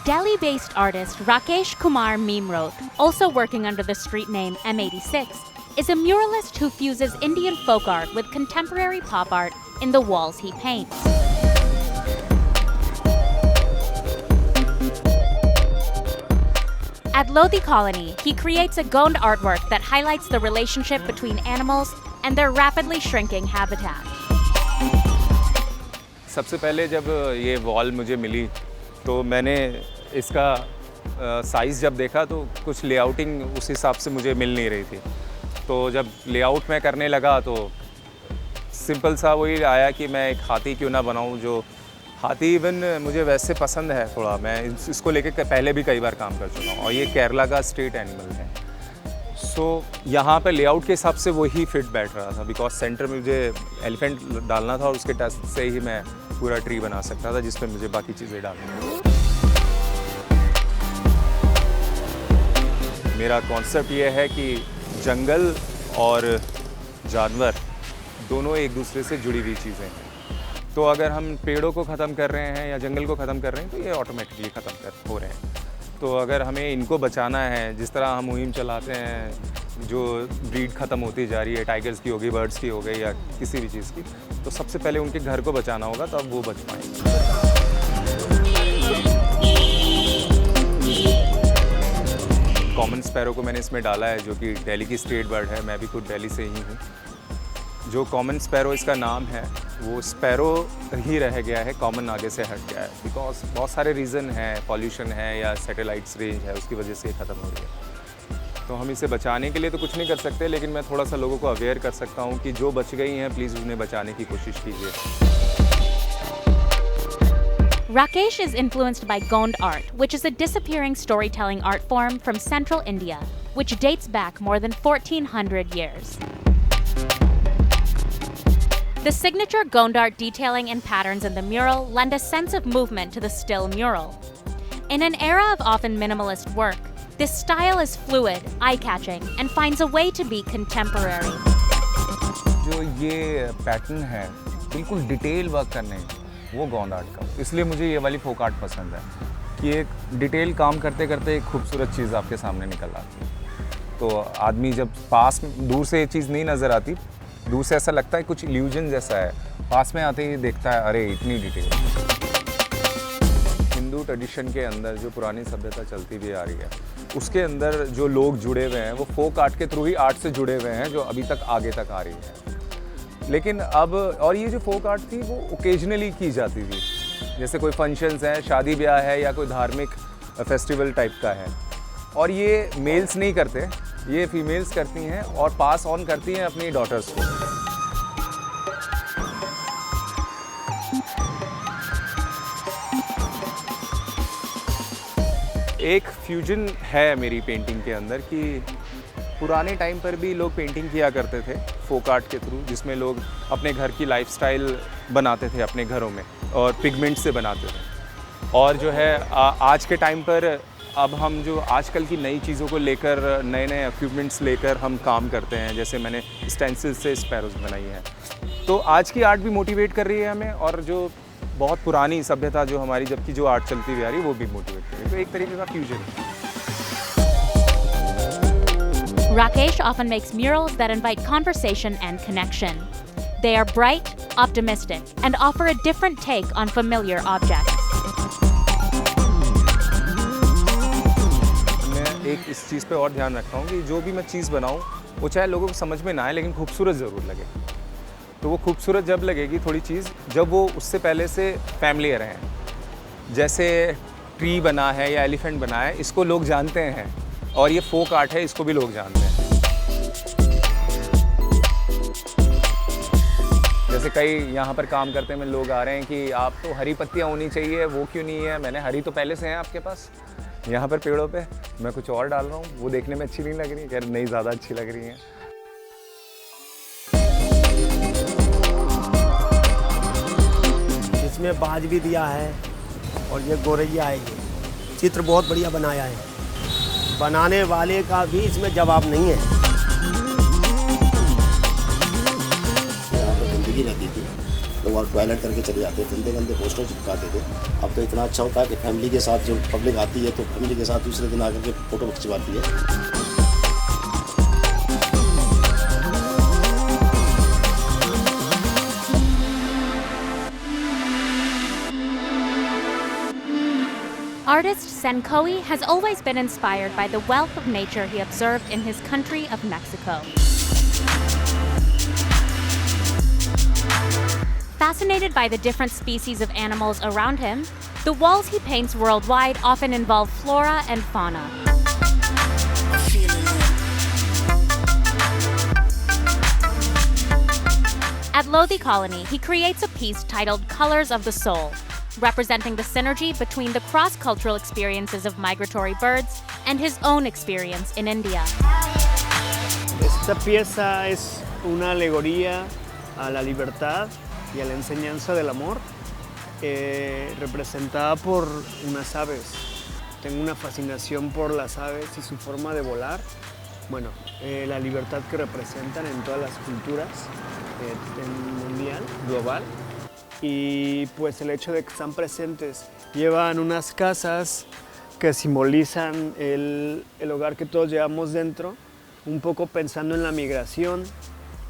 Delhi-based artist Rakesh Kumar Memroth, also working under the street name M86, is a muralist who fuses Indian folk art with contemporary pop art in the walls he paints. At Lodhi Colony, he creates a Gond artwork that highlights the relationship between animals and their rapidly shrinking habitat. सबसे पहले जब ये वॉल मुझे मिली तो मैंने इसका साइज़ जब देखा तो कुछ लेआउटिंग उस हिसाब से मुझे मिल नहीं रही थी। तो जब लेआउट मैं करने लगा तो सिंपल सा वही आया कि मैं एक हाथी क्यों ना बनाऊं, जो हाथी इवन मुझे वैसे पसंद है थोड़ा, मैं इसको लेके पहले भी कई बार काम कर चुका हूँ और ये केरला का स्टेट एनिमल है। सो यहाँ पे लेआउट के हिसाब से वही फिट बैठ रहा था, बिकॉज सेंटर में मुझे एलिफेंट डालना था और उसके टच से ही मैं पूरा ट्री बना सकता था जिसमें मुझे बाकी चीज़ें डालनी। मेरा कॉन्सेप्ट ये है कि जंगल और जानवर दोनों एक दूसरे से जुड़ी हुई चीज़ें हैं। तो अगर हम पेड़ों को ख़त्म कर रहे हैं या जंगल को ख़त्म कर रहे हैं तो ये ऑटोमेटिकली ख़त्म हो रहे हैं। तो अगर हमें इनको बचाना है, जिस तरह हम मुहिम चलाते हैं, जो ब्रीड ख़त्म होती जा रही है, टाइगर्स की हो गई, बर्ड्स की हो गई या किसी भी चीज़ की, तो सबसे पहले उनके घर को बचाना होगा, तब वो बच पाएंगे। कॉमन स्पैरो को मैंने इसमें डाला है, जो कि दिल्ली की स्टेट बर्ड है, मैं भी खुद दिल्ली से ही हूँ। जो कॉमन स्पैरो इसका नाम है वो स्पैरो ही रह गया है, कॉमन आगे से हट गया है, बिकॉज बहुत सारे रीज़न हैं, पॉल्यूशन है या सैटेलाइट्स रेंज है, उसकी वजह से ये ख़त्म हो रही है। तो हम इसे बचाने के लिए तो कुछ नहीं कर सकते, लेकिन मैं थोड़ा सा लोगों को अवेयर कर सकता हूँ कि जो बच गई हैं प्लीज़ उन्हें बचाने की कोशिश कीजिए। Rakesh is influenced by Gond art, which is a disappearing storytelling art form from central India, which dates back more than 1400 years. The signature Gond art detailing and patterns in the mural lend a sense of movement to the still mural. In an era of often minimalist work, this style is fluid, eye-catching, and finds a way to be contemporary. जो ये पैटर्न है बिल्कुल detail work करने वो गोंड आर्ट का, इसलिए मुझे ये वाली फोक आर्ट पसंद है कि एक डिटेल काम करते करते एक खूबसूरत चीज़ आपके सामने निकल आती है। तो आदमी जब पास दूर से ये चीज़ नहीं नज़र आती, दूर से ऐसा लगता है कुछ इल्यूजन जैसा है, पास में आते ही देखता है अरे इतनी डिटेल। हिंदू ट्रेडिशन के अंदर जो पुरानी सभ्यता चलती भी आ रही है, उसके अंदर जो लोग जुड़े हुए हैं वो फोक आर्ट के थ्रू ही आर्ट से जुड़े हुए हैं, जो अभी तक आगे तक आ रही है। लेकिन अब और ये जो फोक आर्ट थी वो ओकेजनली की जाती थी, जैसे कोई फंक्शंस हैं, शादी ब्याह है या कोई धार्मिक फेस्टिवल टाइप का है, और ये मेल्स नहीं करते, ये फीमेल्स करती हैं और पास ऑन करती हैं अपनी डॉटर्स को। एक फ्यूजन है मेरी पेंटिंग के अंदर कि पुराने टाइम पर भी लोग पेंटिंग किया करते थे फोक आर्ट के थ्रू, जिसमें लोग अपने घर की लाइफस्टाइल बनाते थे अपने घरों में और पिगमेंट से बनाते थे। और जो है आज के टाइम पर अब हम जो आजकल की नई चीज़ों को लेकर, नए नए इक्विपमेंट्स लेकर हम काम करते हैं, जैसे मैंने स्टेंसिल से स्पैरोज बनाई हैं। तो आज की आर्ट भी मोटिवेट कर रही है हमें, और जो बहुत पुरानी सभ्यता जो हमारी जबकि जो आर्ट चलती हुई आ रही है वो भी मोटिवेट कर रही है। तो एक तरीके का फ्यूजन है। Rakesh often makes murals that invite conversation and connection. They are bright, optimistic, and offer a different take on familiar objects. एक इस चीज़ पे और ध्यान रखता हूँ कि जो भी मैं चीज़ बनाऊँ वो चाहे लोगों को समझ में ना आए लेकिन खूबसूरत ज़रूर लगे। तो वो खूबसूरत जब लगेगी थोड़ी चीज़, जब वो उससे पहले से फैमिलियर हैं, जैसे ट्री बना है या एलिफेंट बना है, इसको लोग जानते हैं और ये फोक आर्ट है, इसको भी लोग जानते हैं। जैसे कई यहाँ पर काम करते में लोग आ रहे हैं कि आप तो हरी पत्तियाँ होनी चाहिए, वो क्यों नहीं है? मैंने हरी तो पहले से हैं आपके पास यहाँ पर पेड़ों पे, मैं कुछ और डाल रहा हूँ, वो देखने में अच्छी नहीं लग रही, खैर नहीं ज़्यादा अच्छी लग रही हैं। इसमें बाज भी दिया है और ये गोरैया है। ये चित्र बहुत बढ़िया बनाया है, बनाने वाले का भी इसमें जवाब नहीं है। यहाँ पर गंदगी रहती थी लोग वहाँ टॉयलेट करके चले जाते थे, गंदे गंदे पोस्टर चिपकाते थे। अब तो इतना अच्छा होता है कि फैमिली के साथ जो पब्लिक आती है तो फैमिली के साथ दूसरे दिन आकर के फ़ोटो खिंचवाती है। Artist Senkoi has always been inspired by the wealth of nature he observed in his country of Mexico. Fascinated by the different species of animals around him, the walls he paints worldwide often involve flora and fauna. At Lodi Colony, he creates a piece titled Colors of the Soul, representing the synergy between the cross-cultural experiences of migratory birds and his own experience in India. Esta pieza es una alegoría a la libertad y a la enseñanza del amor, representada por unas aves. Tengo una fascinación por las aves y su forma de volar. Bueno, la libertad que representan en todas las culturas mundial, global. Y pues el hecho de que están presentes. Llevan unas casas que simbolizan el hogar que todos llevamos dentro, un poco pensando en la migración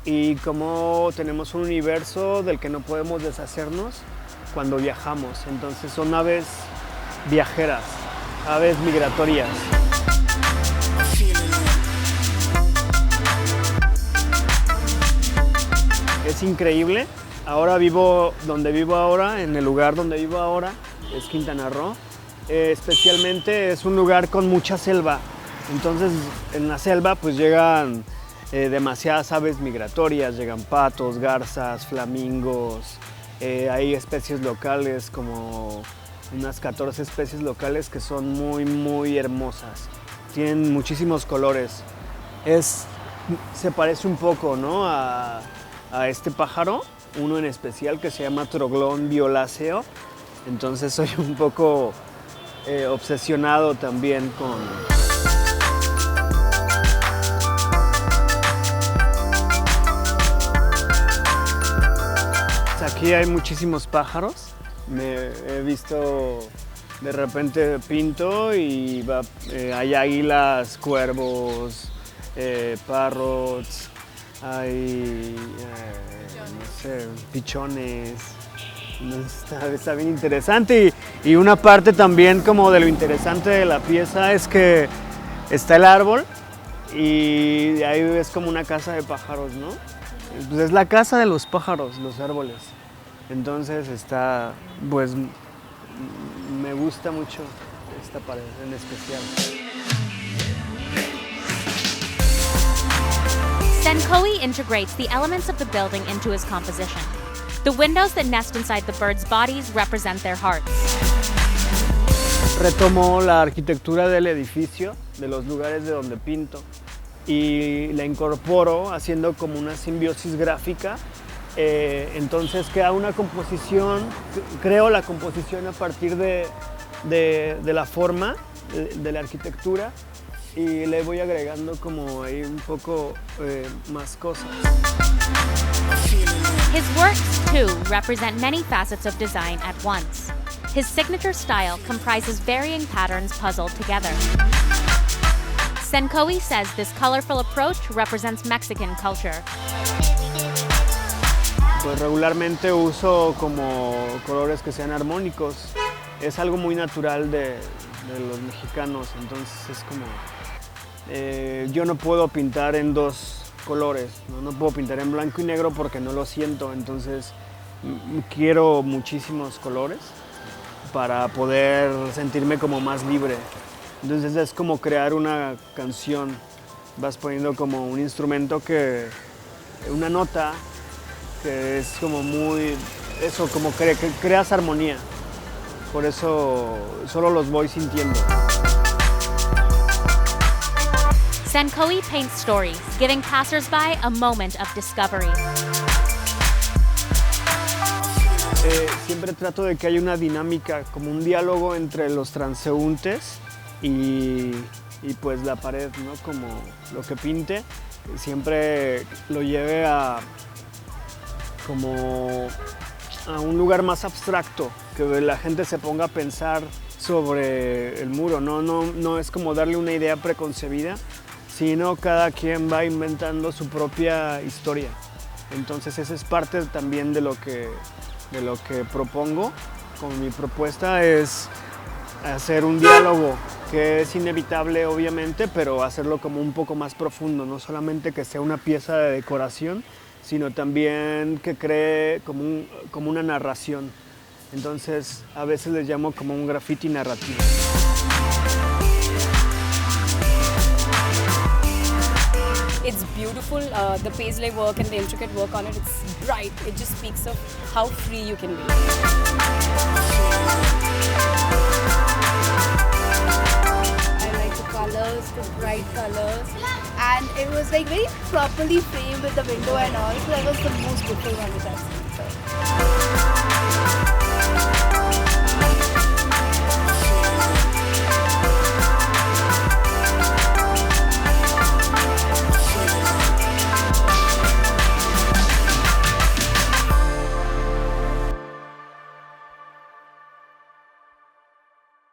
y cómo tenemos un universo del que no podemos deshacernos cuando viajamos. Entonces son aves viajeras, aves migratorias. Es increíble. Ahora vivo donde vivo ahora, en el lugar donde vivo ahora, es Quintana Roo. Especialmente es un lugar con mucha selva. Entonces en la selva pues llegan demasiadas aves migratorias, llegan patos, garzas, flamingos. Hay especies locales, como unas 14 especies locales que son muy hermosas. Tienen muchísimos colores. Se parece un poco, ¿no?, a este pájaro, uno en especial que se llama troglón violáceo. Entonces soy un poco obsesionado también con... Aquí hay muchísimos pájaros. He visto de repente pinto y hay águilas, cuervos, parrots, hay no sé, pichones. Está bien interesante y una parte también como de lo interesante de la pieza es que está el árbol y ahí es como una casa de pájaros, ¿no? Pues es la casa de los pájaros, los árboles. Entonces pues me gusta mucho esta pared en especial. Senkoi integrates the elements of the building into his composition. The windows that nest inside the birds' bodies represent their hearts. Retomo la arquitectura del edificio, de los lugares de donde pinto, y la incorporo haciendo como una simbiosis gráfica. Entonces queda una composición, creo la composición a partir de la forma de la arquitectura y le voy agregando como ahí un poco más cosas. His works, too, represent many facets of design at once. His signature style comprises varying patterns puzzled together. Senkoi says this colorful approach represents Mexican culture. Pues regularmente uso como colores que sean armónicos. Es algo muy natural de los mexicanos, entonces es como... yo no puedo pintar en dos colores, no puedo pintar en blanco y negro porque no lo siento, entonces quiero muchísimos colores para poder sentirme como más libre. Entonces es como crear una canción, vas poniendo como un instrumento una nota que es como muy, eso, como creas armonía, por eso solo los voy sintiendo. Senkoi paints stories, giving passersby a moment of discovery. Siempre trato de que haya una dinámica, como un diálogo entre los transeúntes y pues la pared, ¿no? Como lo que pinte, siempre lo lleve a como a un lugar más abstracto, que la gente se ponga a pensar sobre el muro. No es como darle una idea preconcebida, sino cada quien va inventando su propia historia. Entonces esa es parte también de lo que propongo. Como mi propuesta es hacer un diálogo que es inevitable obviamente, pero hacerlo como un poco más profundo, no solamente que sea una pieza de decoración, sino también que cree como una narración. Entonces a veces les llamo como un graffiti narrativo. It's beautiful, the paisley work and the intricate work on it, it's bright. It just speaks of how free you can be. I like the colors, the bright colors, and it was like very properly framed with the window and all, so that was the most beautiful one which I've seen. So.